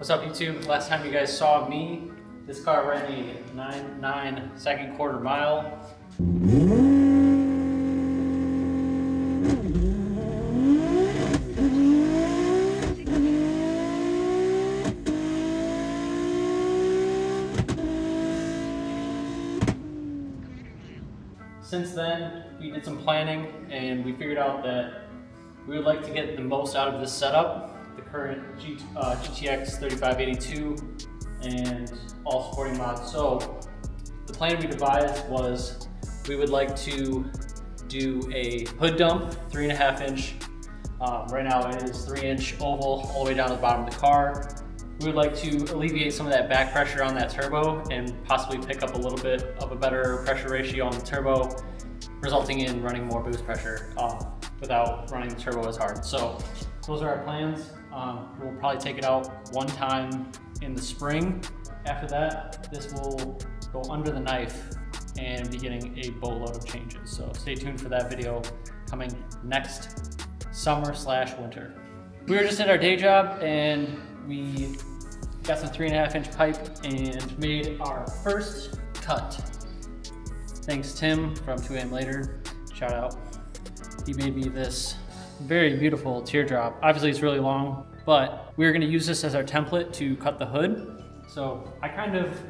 What's up, YouTube? Last time you guys saw me, this car ran a 9.9 second quarter mile. Since then, we did some planning and we figured out that we would like to get the most out of this setup. The current GTX 3582 and all supporting mods. So the plan we devised was we would like to do a hood dump, 3.5 inch. Right now it is 3-inch oval all the way down to the bottom of the car. We would like to alleviate some of that back pressure on that turbo and possibly pick up a little bit of a better pressure ratio on the turbo, resulting in running more boost pressure without running the turbo as hard. So those are our plans. We'll probably take it out one time in the spring. After that, this will go under the knife and be getting a boatload of changes. So stay tuned for that video coming next summer/winter. We were just at our day job and we got some 3.5 inch pipe and made our first cut. Thanks Tim from 2 AM Later, shout out. He made me this very beautiful teardrop. Obviously it's really long, but we're gonna use this as our template to cut the hood. So I kind of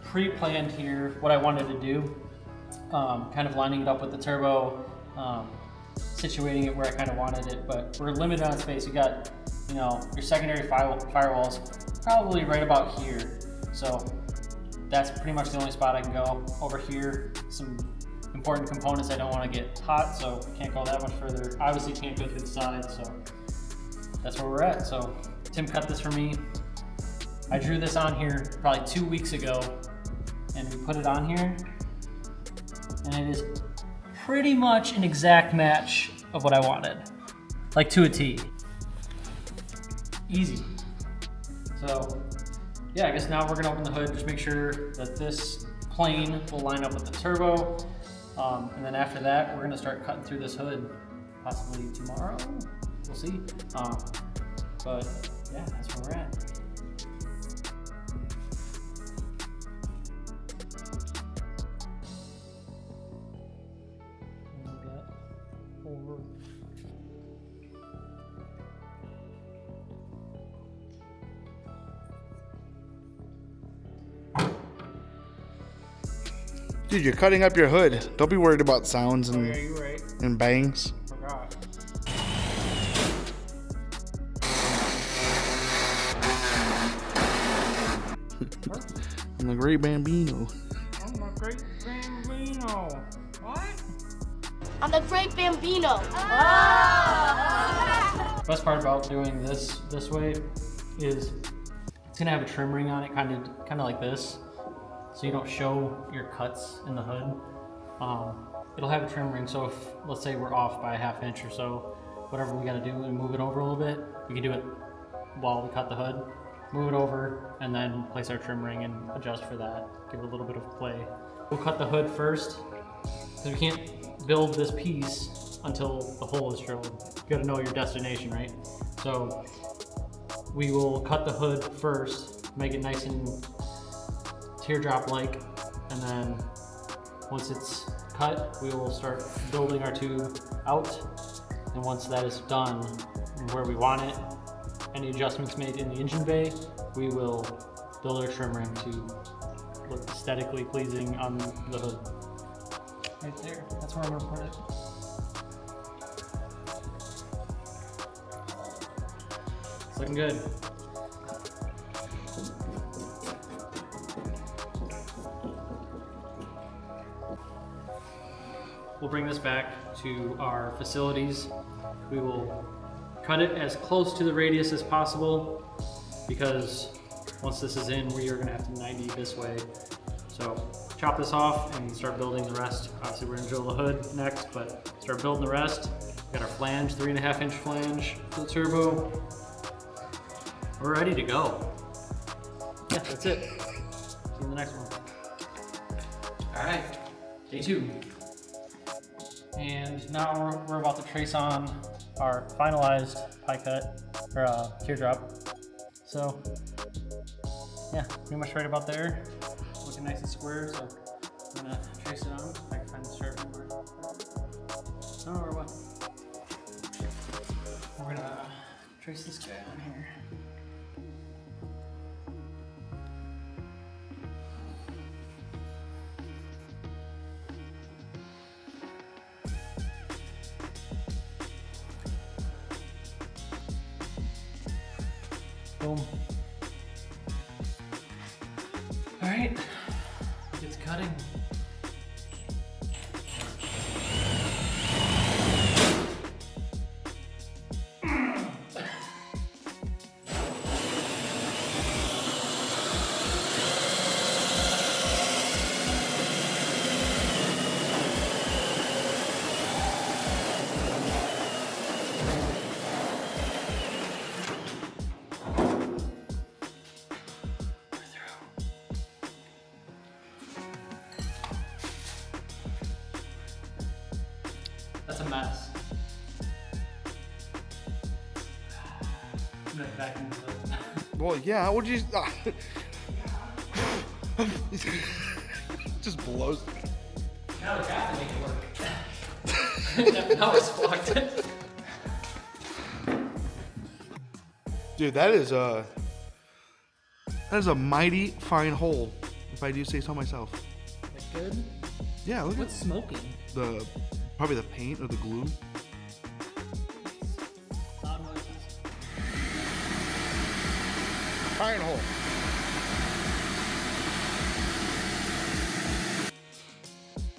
pre-planned here what I wanted to do, kind of lining it up with the turbo, situating it where I kind of wanted it, but we're limited on space. You got, your secondary firewalls probably right about here. So that's pretty much the only spot I can go. Over here, some important components I don't want to get hot, so can't go that much further. Obviously can't go through the side, so that's where we're at. So Tim cut this for me. I drew this on here probably 2 weeks ago, and we put it on here, and it is pretty much an exact match of what I wanted, like to a T. Easy. So yeah, I guess now we're gonna open the hood, just make sure that this plane will line up with the turbo. And then after that, we're gonna start cutting through this hood, possibly tomorrow, we'll see. But yeah, that's where we're at. Dude, you're cutting up your hood. Don't be worried about sounds and, yeah, you're right. and bangs. Forgot. I'm the great Bambino. I'm the great Bambino. What? I'm the great Bambino. Oh! Best part about doing this way is it's gonna have a trim ring on it, kind of like this. So you don't show your cuts in the hood. It'll have a trim ring, so if, let's say we're off by a 1/2 inch or so, whatever we gotta do and move it over a little bit, we can do it while we cut the hood, move it over, and then place our trim ring and adjust for that, give it a little bit of play. We'll cut the hood first, because we can't build this piece until the hole is drilled. You gotta know your destination, right? So we will cut the hood first, make it nice and teardrop-like, and then once it's cut, we will start building our tube out. And once that is done where we want it, any adjustments made in the engine bay, we will build our trim ring to look aesthetically pleasing on the hood. Right there, that's where I'm gonna put it. It's looking good. We'll bring this back to our facilities. We will cut it as close to the radius as possible, because once this is in, we are gonna have to 90 this way. So chop this off and start building the rest. Obviously we're gonna drill the hood next, but start building the rest. We got our flange, 3.5 inch flange for the turbo. We're ready to go. Yeah, that's it. See you in the next one. All right, day 2. And now we're about to trace on our finalized pie cut, or teardrop. So Yeah, pretty much right about there. Looking nice and square, so I'm gonna trace it on. If I can find the sharp number. Oh, or what? We're gonna trace this guy on here. Boom. All right, it's cutting. That's a mess. I'm gonna vacuum this up. Well, yeah. What would you? Just blows. Now we have to make it work. Now it's fucked. Dude, that is a mighty fine hole, if I do say so myself. That good? Yeah, look What's smoking? at probably the paint or the glue. Loud noises. Fine hole.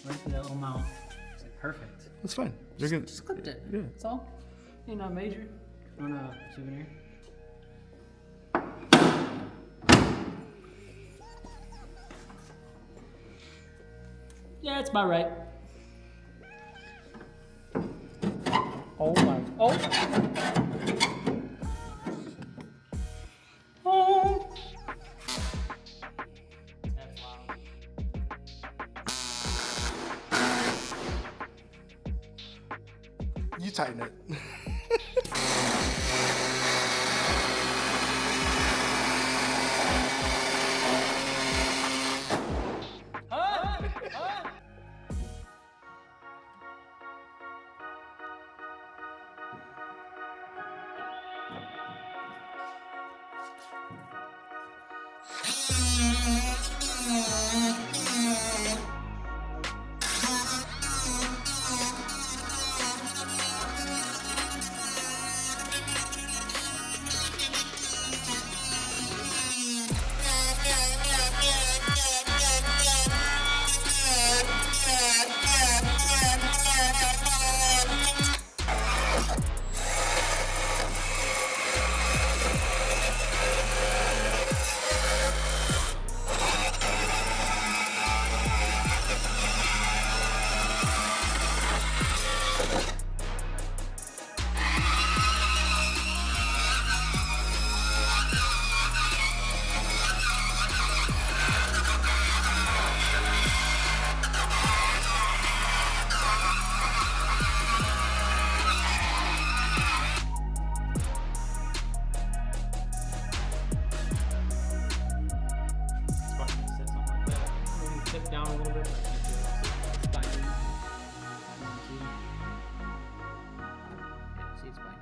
Right through that little mount. It's like perfect. That's fine. You're gonna. Just clipped it. Yeah. That's all. Ain't not major. You want a souvenir? Yeah, it's about right. Oh my. Oh! Oh! That's loud. You tighten it. Tip down a little bit. It's binding. See, it's binding.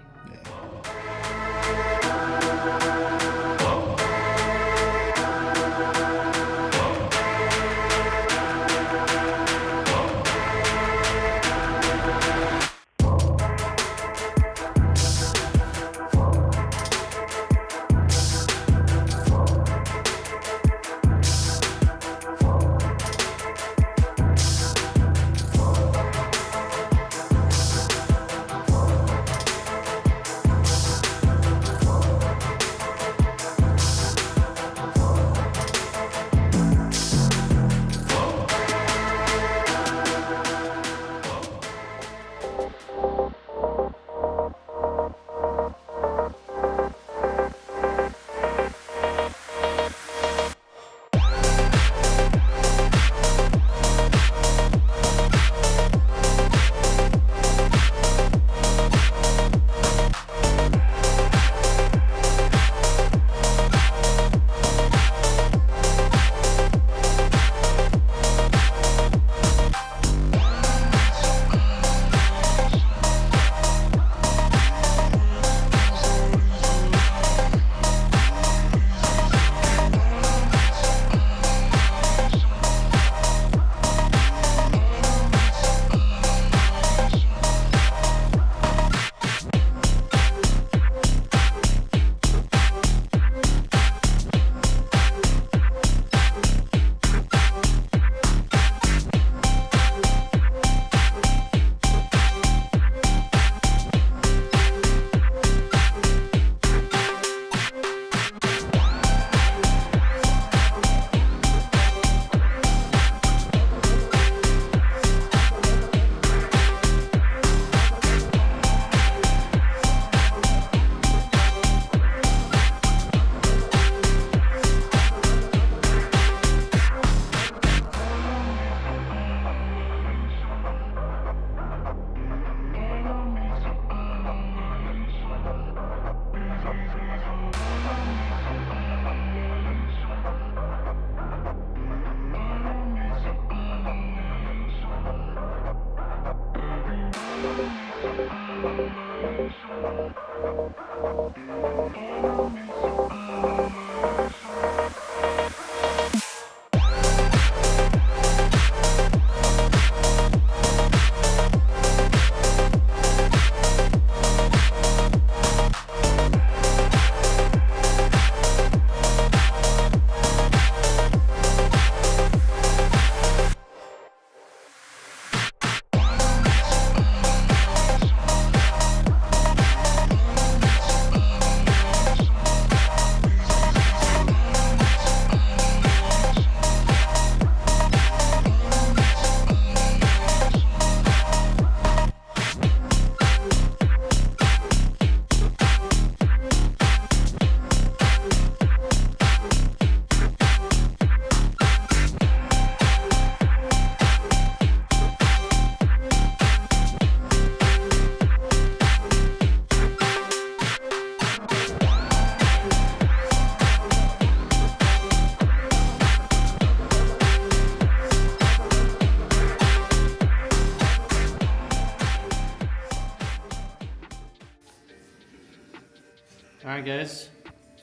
Alright guys,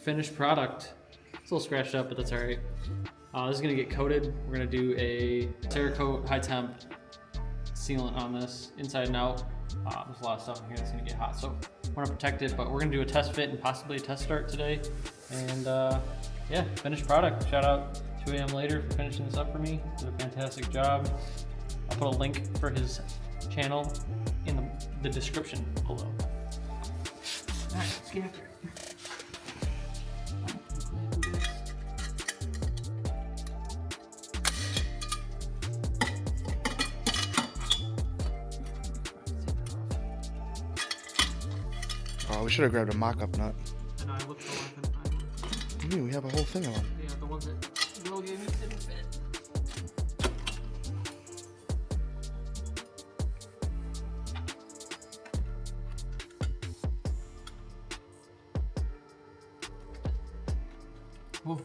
finished product. It's a little scratched up, but that's alright. This is gonna get coated. We're gonna do a Cerakote high temp sealant on this, inside and out. There's a lot of stuff in here that's gonna get hot, so I wanna protect it, but we're gonna do a test fit and possibly a test start today. And yeah, finished product. Shout out 2 AM Later for finishing this up for me. Did a fantastic job. I'll put a link for his channel in the description below. Alright, let's get after it. Oh, we should have grabbed a mock-up nut. I know, I looked for one, I couldn't find one. We have a whole thing of them. Yeah, the ones that Will gave me didn't fit. Whoa.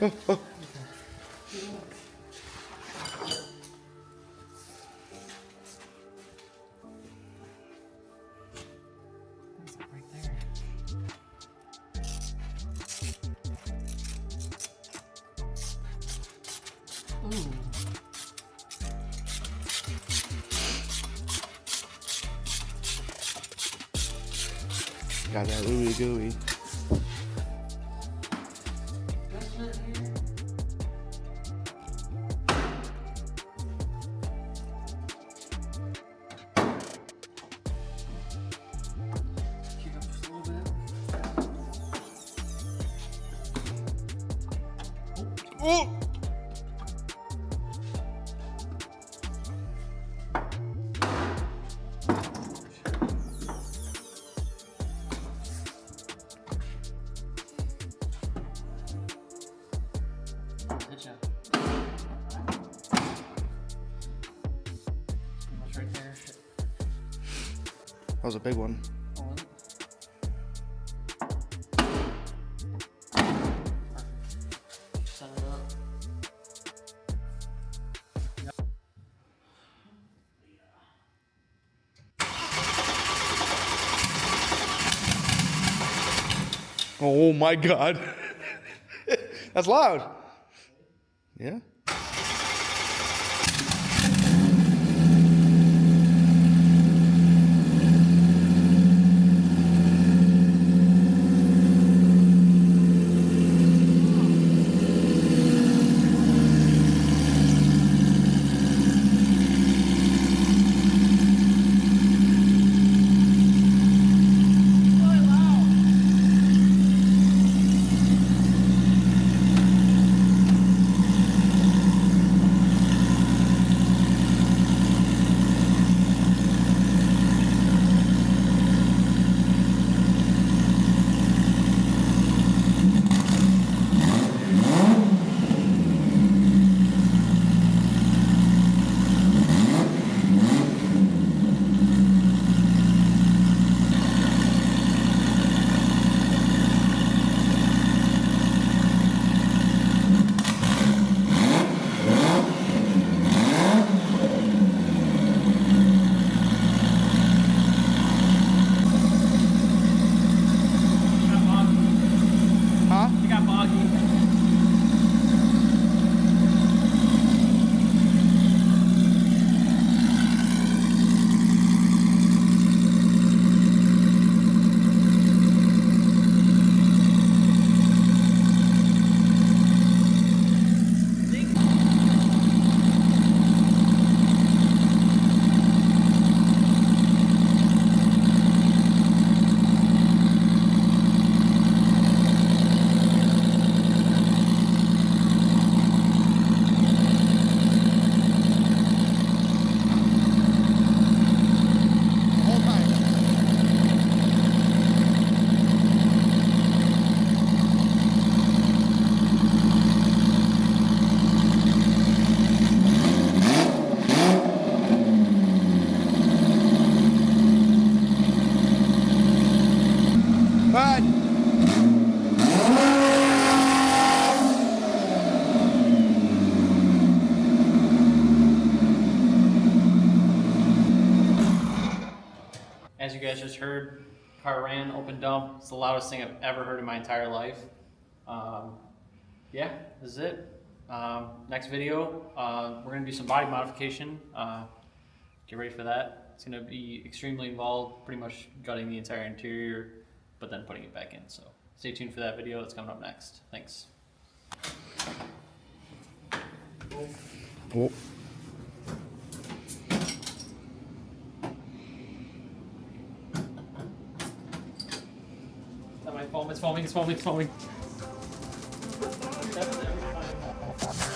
Oh, oh. What's that right there? Ooh. Got that ooey gooey. Oh! Good job. Almost right there. That was a big one. Set it up. Oh my God. That's loud. Yeah? as you guys just heard, car ran, open dump. It's the loudest thing I've ever heard in my entire life. Yeah, this is it. Next video, we're gonna do some body modification. Get ready for that. It's gonna be extremely involved, pretty much gutting the entire interior, but then putting it back in. So stay tuned for that video. That's coming up next. Thanks. Oh. It's foaming, it's foaming, it's foaming, it's foaming. That's every time.